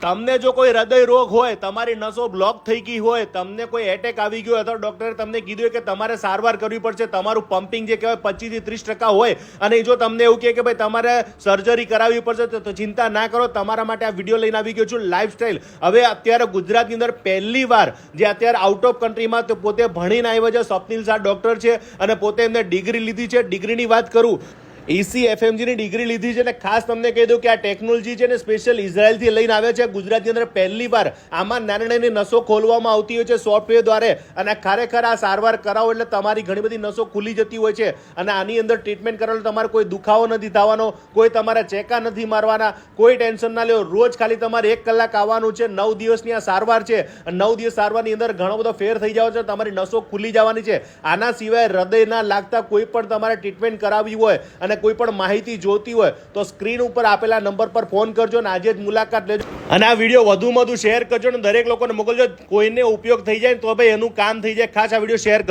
તમને જો કોઈ હૃદય રોગ હોય, તમારી નસો બ્લોક થઈ ગઈ હોય, તમને કોઈ એટેક આવી ગયો અથવા ડોક્ટરે તમને કીધું કે તમારે સારવાર કરવી પડશે, તમારું પમ્પિંગ જે કહેવાય 25 થી 30% હોય અને જો તમને એવું કહે કે ભાઈ તમારે સર્જરી કરાવવી પડશે તો ચિંતા ના કરો, તમારા માટે આ વિડીયો લઈને આવી ગયો છું. લાઈફસ્ટાઈલ હવે અત્યારે ગુજરાતની અંદર પહેલી વાર જે અત્યારે આઉટ ઓફ કન્ટ્રીમાં તો પોતે ભણીને આવ્યા છે, સ્વપ્નિલ શાહ ડોક્ટર છે અને પોતે એમને ડિગ્રી લીધી છે. ડિગ્રીની વાત કરું, ECFMGની ડિગ્રી લીધી છે અને ખાસ તમને કહી દઉં કે આ ટેકનોલોજી છે ને સ્પેશિયલ ઇઝરાયલથી લઈને આવે છે. ગુજરાતની અંદર પહેલી વાર આમાં નાની નાની નસો ખોલવામાં આવતી હોય છે સોફ્ટવેર દ્વારા અને ખરેખર આ સારવાર કરાવો એટલે તમારી ઘણી બધી નસો ખુલી જતી હોય છે અને આની અંદર ટ્રીટમેન્ટ કરાવો તમારે કોઈ દુખાવો નથી થવાનો, કોઈ તમારા ચેકા નથી મારવાના, કોઈ ટેન્શન ના લો. રોજ ખાલી તમારે 1 કલાક આવવાનું છે. 9 દિવસની આ સારવાર છે. 9 દિવસ સારવારની અંદર ઘણો બધો ફેર થઈ જવાનો છે, તમારી નસો ખુલી જવાની છે. આના સિવાય હૃદયના લાગતા કોઈ પણ તમારે ટ્રીટમેન્ટ કરાવવી હોય અને કોઈ પણ માહિતી જોતી હોય તો સ્ક્રીન ઉપર આપેલા નંબર પર ફોન કરજો અને આજે જ મુલાકાત લેજો અને આ વિડીયો વધુમાં વધુ શેર કરજો અને દરેક લોકોને મોકલજો. કોઈને ઉપયોગ થઈ જાય તો ભાઈ એનું કામ થઈ જાય. ખાસ આ વિડીયો શેર કરજો.